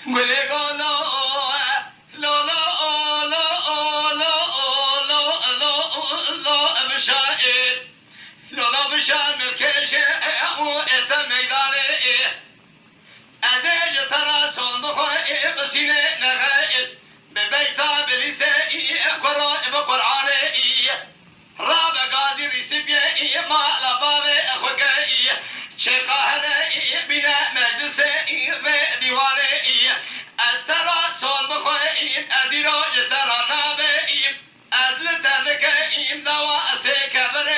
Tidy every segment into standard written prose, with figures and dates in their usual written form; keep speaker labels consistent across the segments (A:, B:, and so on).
A: گلی گلو لولو لو لو لو لو بشار لولا بشار ملکش او ات میدان از جترا سون بخواه بسینه نغه به بیتا بلیسه قرآن بقرآن راب قادر رسیبیه ما لباب خوکه چه قهره بنا مجلسه و دیواره از ترا سون بخواه ادیرو جترا نابه از لتذكه دوا سكبر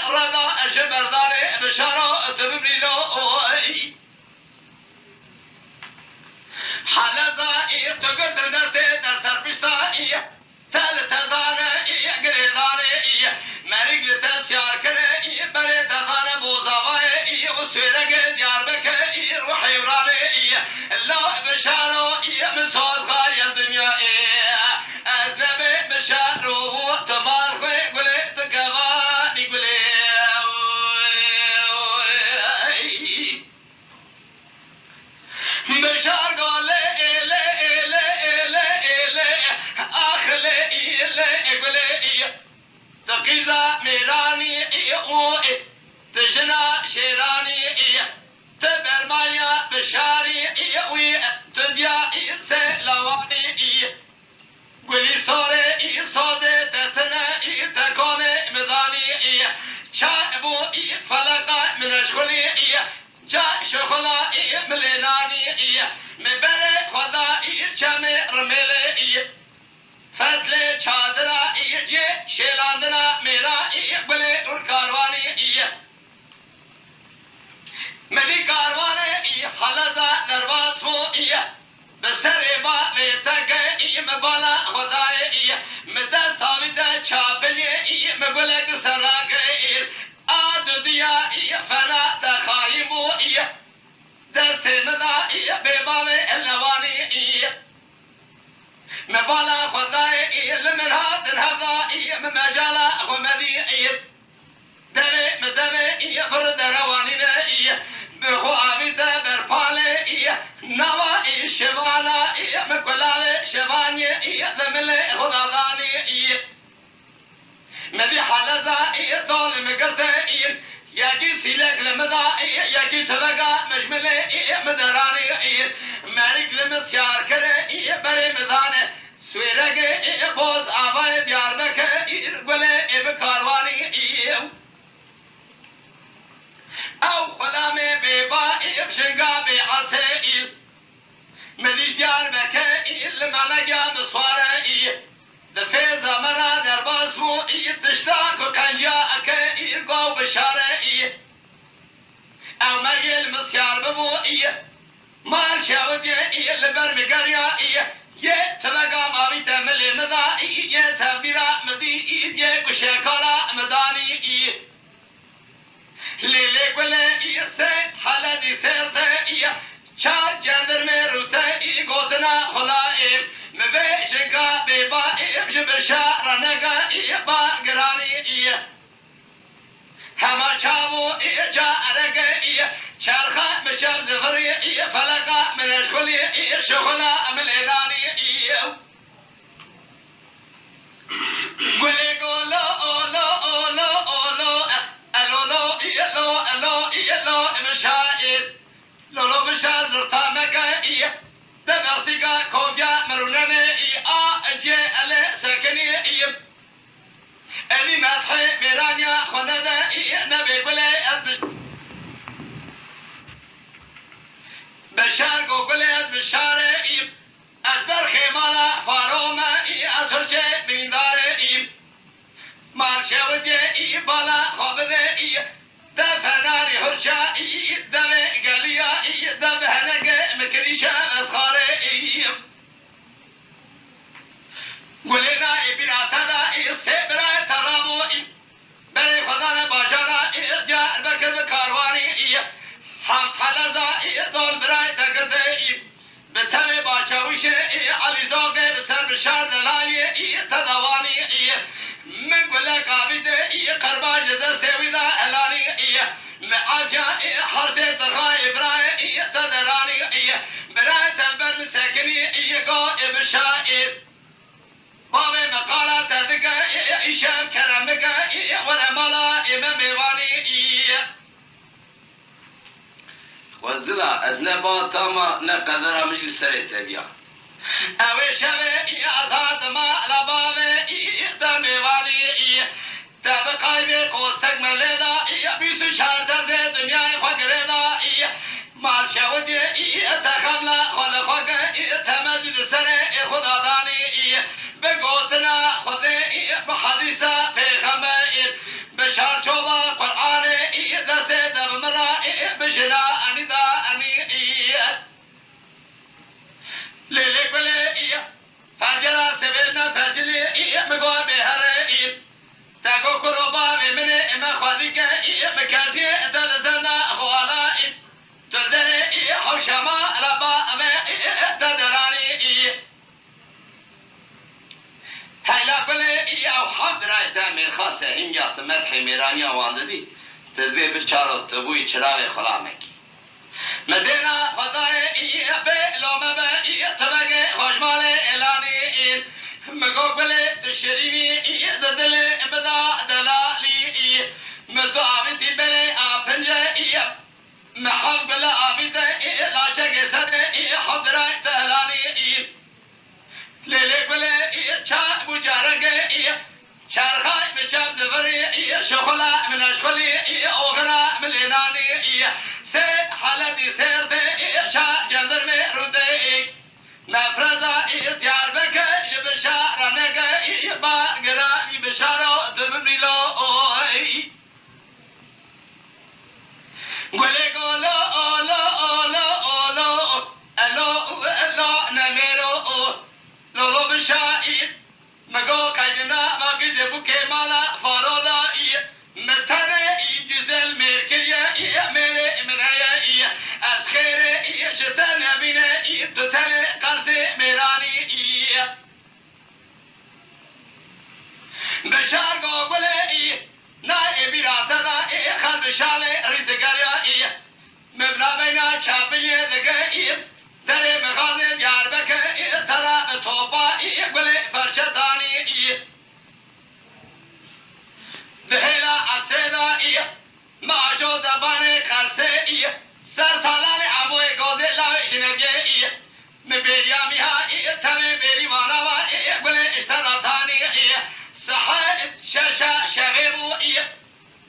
A: رضا شبردار بشارة تبريلو حلقا تقدر نرتي در سربشتا ثالث دانا قريدان مريق لتسيار كره بري تدانا بوزاوه وسويرق ديار بك روحي وراني لا بشارو مسود خاري الدنيا أذنبي بشارو تمار خوي قولي تكواني قولي بشار قولي تقيزا ميراني تجنا شيراني تبرمايا بشاري تديا سلواني قولي صوري صودي تتنا تكوني مداني شابو فلقا من اشغلي جا شغلا مليناني مبري خدا شامي رميلي فضل چادرا جي شيلاندنا ميرا بلي اركارواني ملي كارواني حلدا نرواز مو بسر با ويتك مبالا خداي مدى ثابت چابلي مبلك سراغ آد ديا فنا تخايمو دست مدا بباوي اللواني مبالا خداي لمنها تنهضا مجالا ومدي دري مدبي فرد رواني بخو عبيدة برفالي نوا شوانا مكلالي شواني ذملي خداداني مدي حالزا طول مقرتي يجي سيلك لمدا يجي تبقى مجملي مدراني مالك لمسيار كري بري مداني سويرك بوز آوان ديار بك قولي بكارواني او خلامي بيبا بشنقا بعسائل مديش ديار بك لملقا مصواري دفي زمنا درباسمو تشتاك وكانجا قو بشاري او مريل مسيار ببو مال شاودي لبر مقريا تبقى ماوي تملي مدا تبديرا مدي كشكالا مداني ليلي قولي سي حالدي سيرتي چار جندر میں روتے گوتنا خلائم مبیشنگا بیبا بشارنگا با گرانی هما چاو جا ارگا چرخا مشاب زفری فلقا من اشغلی شغلا من ایرانی گلی گولو اولو اولو اولو الولو ایلو الو ایلو مشاعر لولو بشار زرطا مكا دمرسيقا كوفيا مروناني اجي علي ساكني اللي مدحي ميرانيا خنادا نبي بلي بشار قو بلي بشار ازبر خيمالا فاروما اسرشي من داري مارشاودي بالا خوبدي دفناري هرشا دم قليا دم هنق مكريشا اسخاري ولنا ابناتنا سبرا ترامو بري خدانا باجانا جاء بكر بكارواني حمد حلزا دول براي تقرده بتمي باجاوش علي زوغي بسر بشار دلالي تدواني من قلق عبيده قرباج دستويدا الاني معافيا حرسي ترخاي براي تدراني براي تنبر مسك قائب شائر باب مقالة ذكا إيشان كرمك ولا ملا إمام بيواني وزلا أزنبا تاما نقدر مجلس سريت بيا أوي شبه أزاد ما لبابي إختم بيواني تبقى بقوستك ملدا بيسو شارد في دنيا فقردا مال شاودي تخملا خلقك تمدد سنة خدا داني بقوتنا خذي بحديثة پیغمبر بشار شوبا قرآن دست دبمرا بشنا أندا أني ليلي كلي فجرا سبنا فجلي مقوى بهر تاكو كروبا من إما خذيك مكازي تلزنا خوالا تردني حوشما ربا تدراني هلا كله او حمد رايتا من خاصه هنگات مدح میرانیا وانددی تدبی بشارو تبوی چراغ خلامکی مدينة فضائي بلومة تبقى خجمال إعلاني مقبلة تشريني ددل بدا دلالي متعبدي بلي أفنجة محبل عبد لا شك سد حضرة تهلاني ليلي كله شا مجارك شرخاش بشاب زفري شغلة من أشغلي أخرى من لناني سي حالتي سيرتي شا جندر مرودي نفرزا ديار بك جبشا رنك با قراني بشارو دمبريلو قولي قولو أولو أولو أولو ألو ألو نميرو لولو بشائي مگو کجنا مگی دبو که مالا فارودا متنه جزل مرکریه میره منایه از خیره شتن بینه دوتن قرص میرانی بشار گوگله نای بیراتنا خل بشاله ریزگریا مبنا بینا چاپیه دگه در مغازه بیار بکه ترا توبا گله فرشتانی دهلا اسدا ماجو دبانه قرسه سر تالال عموی گوزه لاوی جنبیه مبیریا میها تمه بیری وانا و گله اشتراتانی صحه شاشا شغیبو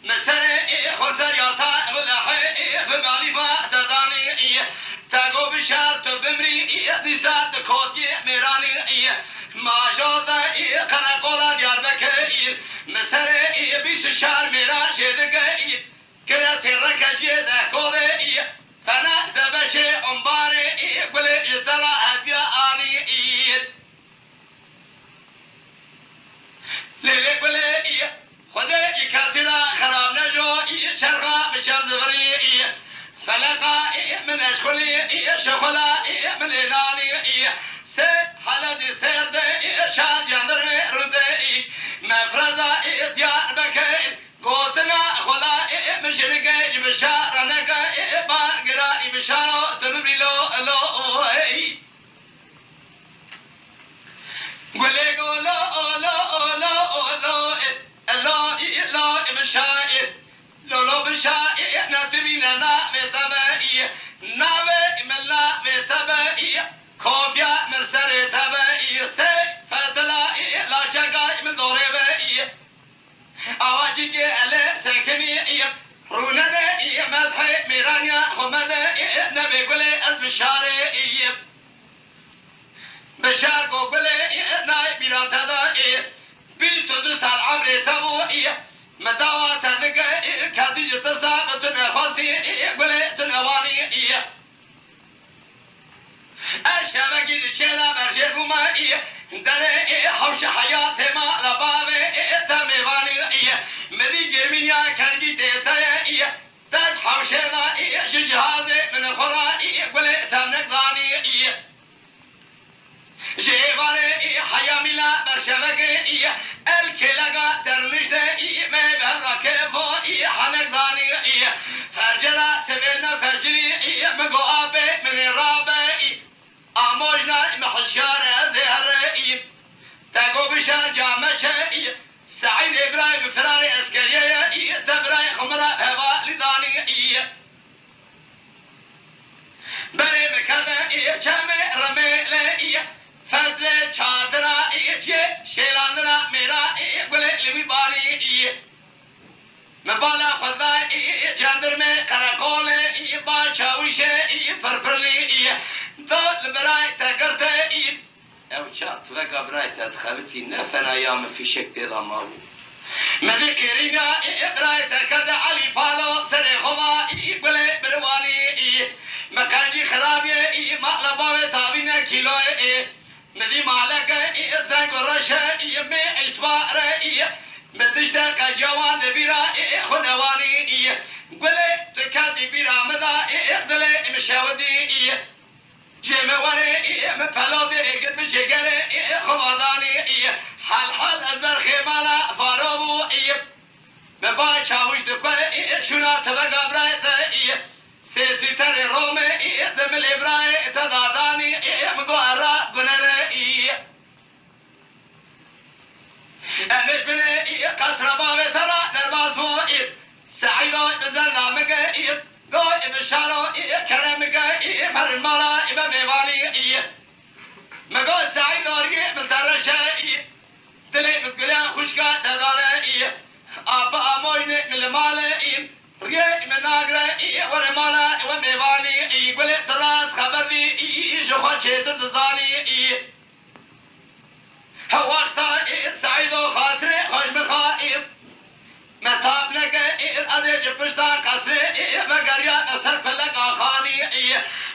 A: مسره خلصر یاتا ولحه فمالیفا تدانی تاگو بشار تو بمری دیسات کودی میرانی ماجودا قنقولا دیار بکر مسره بیس شار میران شدگه کلا ترکجی دکوده فنا زبش انباره گل اتلا هدیا آنی لیلی گل خدا کسیلا خراب نجو چرخا بشار زفری فلقا من اشخلي شغلا من الاناني سي حلدي سيرد شان جندر ردي مفردا ديار بكي قوتنا خلا مشرق بشار نك باقرا بشارو تمبريلو لو قولي قولو اولو اولو اولو اولو اولو بشائر لولو بشائر نتبين نا بتبعي نابي ملا بتبعي كوفيا مرسر تبعي سي فتلا لا شقا من دوري بعي اواجي جي سكني روننا مدحي ميرانيا خمدا نبي قولي البشاري بشار قولي ناي بيراتا بيستو دسال عمري تبوئي مداوى تنقى كاتيجي تصاب تنفسي قولي تنواني الشبكي تشيلا برشيكو ما داري حوش حياتي ما لبابي تميواني مدي جرمينيا كارجي تيتاي تاج حوشينا شجهازي من خرائي قولي تنقضاني جيباري حياميلا برشبكي الكلاغا درمشتي ما بركبو حنقضاني فرجلا سبينا فرجلي مقوابي من الرابي آموجنا تگو بشن جامعه سعید ابراهیم فرار اسکریه تبرای خمره هوا لیدانی بری مکنه چمه رمیله فضل چادرا شیراندرا میرا گل لیوی بانی مبالا خدا جندر میں کرکول با چاوش فرفرلی دول برای تگرته او چات وقا برای تدخلتي نفن ايام في شكل رماو مذكرنا برای تكد علي فالو سري خما قل برواني مكانجي خرابي مقلبا تابين كيلو مدي مالك زنگ رشه مي اتوار مدشتا كجوان بيرا خدواني قل تكادي بيرا مدا دل مشاودي جمواني مفلوبي قد بجيجري خواداني حال البرخي مالا فاروبو مباي چاوش دكوي شنا تبقى برايت سيسي تري رومي دمل ابراي تداداني مقوارا قنري امش بني قصر بابي ترى نرباس مو سعيدو بزرنا مقا قوي بشارو كرمك فرمالا إبا ميوالي مقول سعيد دوري مسترشا دلي بسقليا خوشكا تداري أبا أمويني ملمالي ريه مناغرا ورمالا وميوالي قولي تراس خبري جوخا چيتر تزاني وقتا سعيدو خاطري خوش مخائب متاب لك الأدي جفشتان قصري بقريا أسر فلك آخاني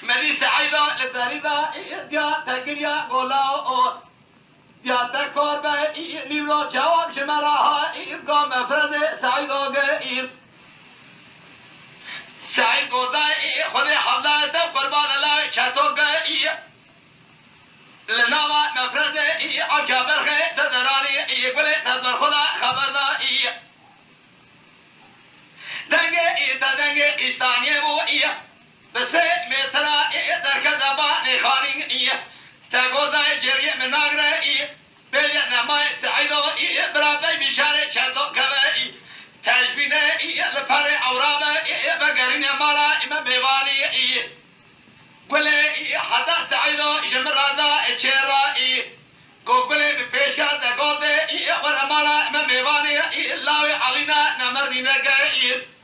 A: مدي سعيدة لبريدة ديا تقريا قولاو ديا تكور بي نيولو جواب شمراها قام مفرد سعيدة قير سعيد قودا خذي حضاته قربان الله شاتو قير لناوا مفرد أكبر خي تدراني يقولي تدبر خدا خبرنا دنگه قیستانیه بو بسه میترا درکدبا نخانین تگوزای جریه مناغره بلیه نمای سعیدو برابی بیشاره چندو کبه تجبینه لپر عورابه بگرین مالا اما میوانی گله حدا سعیدو جمرادا چرا گوگله بپیشا تگوزه ورمالا اما میوانی لاوی علینا نمردینه گه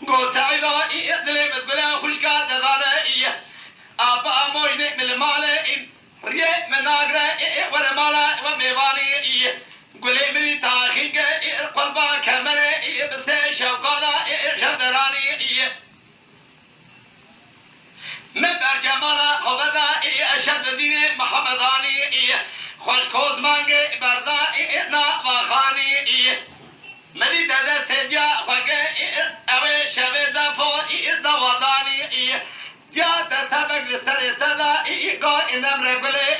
A: گو سعیدا دلی مسئله خوشگاه دادانه آبا موجنه ملماله ریه مناغره ورماله و میوانی گلی منی تاخیق قلبا کمره بسه شوقانا شدرانی من بر جمالا خوبدا اشد دین محمدانی خوش کوز مانگه بردا نا واخانی مدی تازه سیدیا خوگه اوه شوه دفو دوادانی یا تسبق لسر صدا گا انم رگله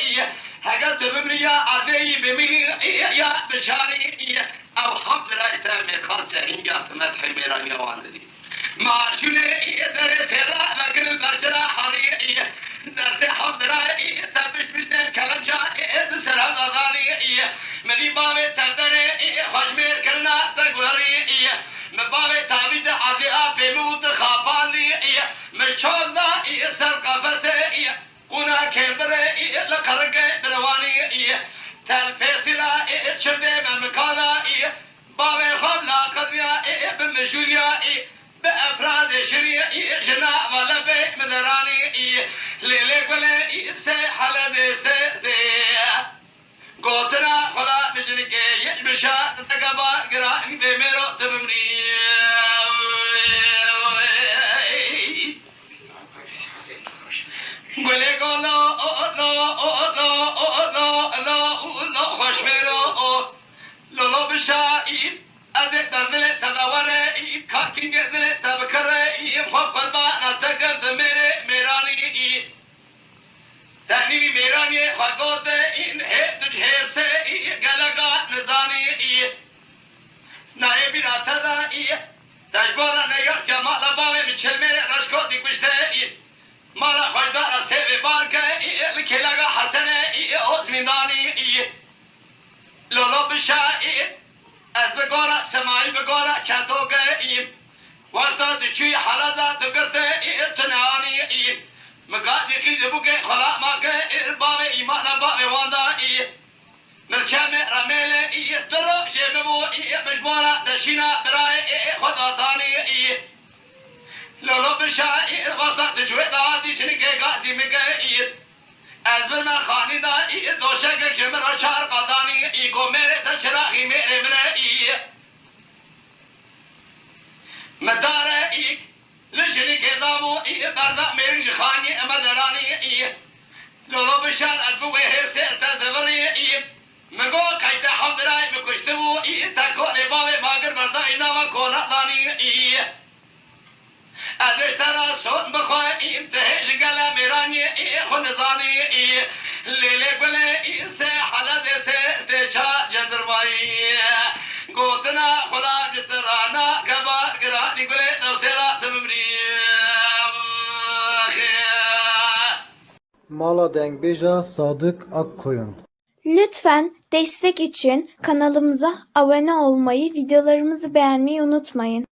A: هگه تبمریا عدهی بمینی یا بشاری او حمد رایتا میخواسته این یا تمدحی میرانی واندی معاشونه در تیرا وکل برشرا حالی در حمد رای تبش بشنه کلم جا سرم دادانی مدی باوی تردن خوشمیر کرنا تگوری مباوی تابید عدیعا بیموت خافانی مشون دا سر قفصه قونا کبره لقرق بروانی تلفیسلا شبه من مکانا باوی خواب لاقدیا بمشولیا بأفراد شريعي جناء ولا بيت مدراني ليلك ولا سي حلد سي قوتنا خلا مجنك يجمشا تتقبا قرائن بميرو تبمني قولي قولو خوش ميرو لولو بشائي أدك دردل تدوره كاكين دل تبكره خوب قلبا نتقد ميراني تاني ميراني خاقود إن تجهر سي قلقا نزاني نائبي ناتدا تجبورا نيار كمالا باوي مچل ميري رشكو دي كشته مالا خوشدار سيبي بارك لكي لغا حسنه اوزمينداني لولو بشائي از بگورا سماعی بگورا چطو گئیم ورطا دچوی حالا دگرته تنهانی ایم مقادی خیز بگه خلا ما که باب ایمان باب واندا ایم مرچم رمیل ایم درو جبو ایم مجبورا دشینا برای خدا تانی ایم لولو بشائي وسط جوي دادي شنكي قاسي مكاي ازبر خاني دا دوشك جمر شار قداني ايغو ميري تشراخي ميري مني مدار اي لشنكي دامو بردا ميري خاني مدراني لولو بشار ازبوي هيسي تزبري مگو كايت حمدراي مكشتبو تاكو لبابي ماغر بردا اينا وكونا داني ادشترا صوت بخواهیم تهش گله میرانی خود زانی لیلی گله سه حالت سه تچا جندرمایی گوتنا خدا جترانا گبار گرانی گله دوسرا تمری
B: Mala Dengbeja Sadık Akkoyun.
C: Lütfen destek için kanalımıza abone olmayı, videolarımızı beğenmeyi unutmayın.